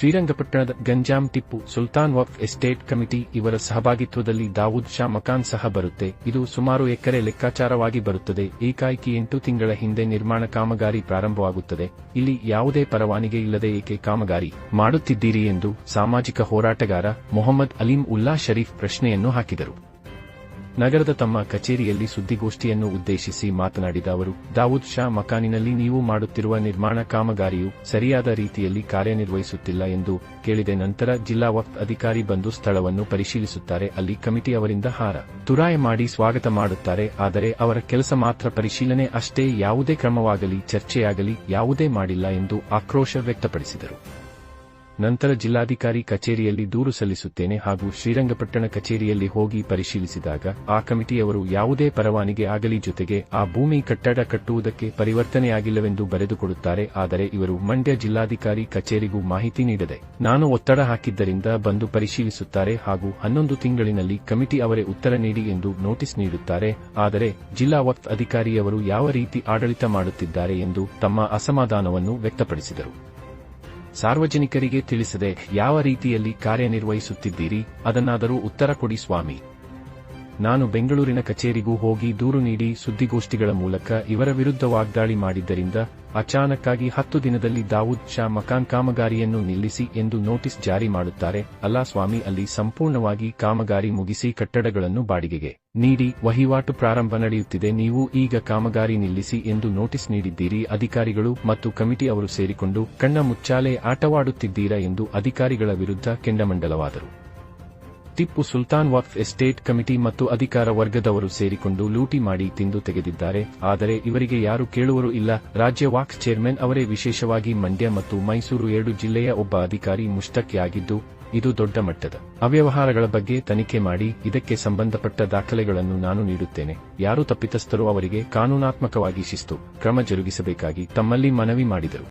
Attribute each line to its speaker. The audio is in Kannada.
Speaker 1: ಶ್ರೀರಂಗಪಟ್ಟಣದ ಗಂಜಾಂ ಟಿಪ್ಪು ಸುಲ್ತಾನ್ ವಕ್ಫ್ ಎಸ್ಟೇಟ್ ಕಮಿಟಿ ಇವರ ಸಹಭಾಗಿತ್ವದಲ್ಲಿ ದಾವೂದ್ ಶಾ ಮಕಾನ್ ಸಹ ಬರುತ್ತೆ. ಇದು ಸುಮಾರು ಎಕರೆ ಲೆಕ್ಕಾಚಾರವಾಗಿ ಬರುತ್ತದೆ. ಏಕಾಏಕಿ 8 ತಿಂಗಳ ಹಿಂದೆ ನಿರ್ಮಾಣ ಕಾಮಗಾರಿ ಪ್ರಾರಂಭವಾಗುತ್ತದೆ. ಇಲ್ಲಿ ಯಾವುದೇ ಪರವಾನಿಗೆ ಇಲ್ಲದೆ ಏಕೆ ಕಾಮಗಾರಿ ಮಾಡುತ್ತಿದ್ದೀರಿ ಎಂದು ಸಾಮಾಜಿಕ ಹೋರಾಟಗಾರ ಮೊಹಮ್ಮದ್ ಅಲೀಂ ಉಲ್ಲಾ ಶರೀಫ್ ಪ್ರಶ್ನೆಯನ್ನು ಹಾಕಿದರು. ನಗರದ ತಮ್ಮ ಕಚೇರಿಯಲ್ಲಿ ಸುದ್ದಿಗೋಷ್ಠಿಯನ್ನು ಉದ್ದೇಶಿಸಿ ಮಾತನಾಡಿದ ಅವರು, ದಾವೂದ್ ಶಾ ಮಕಾನಿನಲ್ಲಿ ನೀವು ಮಾಡುತ್ತಿರುವ ನಿರ್ಮಾಣ ಕಾಮಗಾರಿಯು ಸರಿಯಾದ ರೀತಿಯಲ್ಲಿ ಕಾರ್ಯನಿರ್ವಹಿಸುತ್ತಿಲ್ಲ ಎಂದು ಕೇಳಿದೆ. ನಂತರ ಜಿಲ್ಲಾ ವಕ್ಫ್ ಅಧಿಕಾರಿ ಬಂದು ಸ್ಥಳವನ್ನು ಪರಿಶೀಲಿಸುತ್ತಾರೆ. ಅಲ್ಲಿ ಕಮಿಟಿ ಅವರಿಂದ ಹಾರ ತುರಾಯಿ ಮಾಡಿ ಸ್ವಾಗತ ಮಾಡುತ್ತಾರೆ. ಆದರೆ ಅವರ ಕೆಲಸ ಮಾತ್ರ ಪರಿಶೀಲನೆ ಅಷ್ಟೇ, ಯಾವುದೇ ಕ್ರಮವಾಗಲಿ ಚರ್ಚೆಯಾಗಲಿ ಯಾವುದೇ ಮಾಡಿಲ್ಲ ಎಂದು ಆಕ್ರೋಶ ವ್ಯಕ್ತಪಡಿಸಿದರು. ನಂತರ ಜಿಲ್ಲಾಧಿಕಾರಿ ಕಚೇರಿಯಲ್ಲಿ ದೂರು ಸಲ್ಲಿಸುತ್ತೇನೆ ಹಾಗೂ ಶ್ರೀರಂಗಪಟ್ಟಣ ಕಚೇರಿಯಲ್ಲಿ ಹೋಗಿ ಪರಿಶೀಲಿಸಿದಾಗ ಆ ಕಮಿಟಿಯವರು ಯಾವುದೇ ಪರವಾನಿಗೆ ಆಗಲಿ ಜೊತೆಗೆ ಆ ಭೂಮಿ ಕಟ್ಟಡ ಕಟ್ಟುವುದಕ್ಕೆ ಪರಿವರ್ತನೆಯಾಗಿಲ್ಲವೆಂದು ಬರೆದುಕೊಡುತ್ತಾರೆ. ಆದರೆ ಇವರು ಮಂಡ್ಯ ಜಿಲ್ಲಾಧಿಕಾರಿ ಕಚೇರಿಗೂ ಮಾಹಿತಿ ನೀಡದೆ ನಾನು ಒತ್ತಡ ಹಾಕಿದ್ದರಿಂದ ಬಂದು ಪರಿಶೀಲಿಸುತ್ತಾರೆ ಹಾಗೂ 11 ತಿಂಗಳಿನಲ್ಲಿ ಕಮಿಟಿ ಅವರೇ ಉತ್ತರ ನೀಡಿ ಎಂದು ನೋಟಿಸ್ ನೀಡುತ್ತಾರೆ. ಆದರೆ ಜಿಲ್ಲಾ ವಕ್ಫ್ ಅಧಿಕಾರಿಯವರು ಯಾವ ರೀತಿ ಆಡಳಿತ ಮಾಡುತ್ತಿದ್ದಾರೆ ಎಂದು ತಮ್ಮ ಅಸಮಾಧಾನವನ್ನು ವ್ಯಕ್ತಪಡಿಸಿದರು. ಸಾರ್ವಜನಿಕರಿಗೆ ತಿಳಿಸದೆ ಯಾವ ರೀತಿಯಲ್ಲಿ ಕಾರ್ಯನಿರ್ವಹಿಸುತ್ತಿದ್ದೀರಿ, ಅದನ್ನಾದರೂ ಉತ್ತರ ಕೊಡಿ ಸ್ವಾಮಿ. ನಾನು ಬೆಂಗಳೂರಿನ ಕಚೇರಿಗೂ ಹೋಗಿ ದೂರು ನೀಡಿ ಸುದ್ದಿಗೋಷ್ಠಿಗಳ ಮೂಲಕ ಇವರ ವಿರುದ್ಧ ವಾಗ್ದಾಳಿ ಮಾಡಿದ್ದರಿಂದ ಅಚಾನಕ್ಕಾಗಿ 10 ದಿನದಲ್ಲಿ ದಾವೂದ್ ಶಾ ಮಕಾನ್ ಕಾಮಗಾರಿಯನ್ನು ನಿಲ್ಲಿಸಿ ಎಂದು ನೋಟಿಸ್ ಜಾರಿ ಮಾಡುತ್ತಾರೆ. ಅಲ್ಲಾ ಸ್ವಾಮಿ, ಅಲ್ಲಿ ಸಂಪೂರ್ಣವಾಗಿ ಕಾಮಗಾರಿ ಮುಗಿಸಿ ಕಟ್ಟಡಗಳನ್ನು ಬಾಡಿಗೆಗೆ ನೀಡಿ ವಹಿವಾಟು ಪ್ರಾರಂಭ ನಡೆಯುತ್ತಿದೆ. ನೀವು ಈಗ ಕಾಮಗಾರಿ ನಿಲ್ಲಿಸಿ ಎಂದು ನೋಟಿಸ್ ನೀಡಿದ್ದೀರಿ. ಅಧಿಕಾರಿಗಳು ಮತ್ತು ಕಮಿಟಿ ಅವರು ಸೇರಿಕೊಂಡು ಕಣ್ಣ ಮುಚ್ಚಾಲೆ ಆಟವಾಡುತ್ತಿದ್ದೀರಾ ಎಂದು ಅಧಿಕಾರಿಗಳ ವಿರುದ್ಧ ಕೆಂಡಾಮಂಡಲವಾದರು. ಟಿಪ್ಪು ಸುಲ್ತಾನ್ ವಕ್ಫ್ ಎಸ್ಟೇಟ್ ಕಮಿಟಿ ಮತ್ತು ಅಧಿಕಾರ ವರ್ಗದವರು ಸೇರಿಕೊಂಡು ಲೂಟಿ ಮಾಡಿ ತಿಂದು ತೆಗೆದಿದ್ದಾರೆ. ಆದರೆ ಇವರಿಗೆ ಯಾರು ಕೇಳುವರು ಇಲ್ಲ. ರಾಜ್ಯ ವಾಕ್ಫ್ ಚೇರ್ಮನ್ ಅವರೇ ವಿಶೇಷವಾಗಿ ಮಂಡ್ಯ ಮತ್ತು ಮೈಸೂರು 2 ಜಿಲ್ಲೆಯ ಒಬ್ಬ ಅಧಿಕಾರಿ ಮುಷ್ತಕಿಯಾಗಿದ್ದು, ಇದು ದೊಡ್ಡ ಮಟ್ಟದ ಅವ್ಯವಹಾರಗಳ ಬಗ್ಗೆ ತನಿಖೆ ಮಾಡಿ ಇದಕ್ಕೆ ಸಂಬಂಧಪಟ್ಟ ದಾಖಲೆಗಳನ್ನು ನಾನು ನೀಡುತ್ತೇನೆ. ಯಾರು ತಪ್ಪಿತಸ್ಥರು ಅವರಿಗೆ ಕಾನೂನಾತ್ಮಕವಾಗಿ ಶಿಸ್ತು ಕ್ರಮ ಜರುಗಿಸಬೇಕಾಗಿ ತಮ್ಮಲ್ಲಿ ಮನವಿ ಮಾಡಿದರು.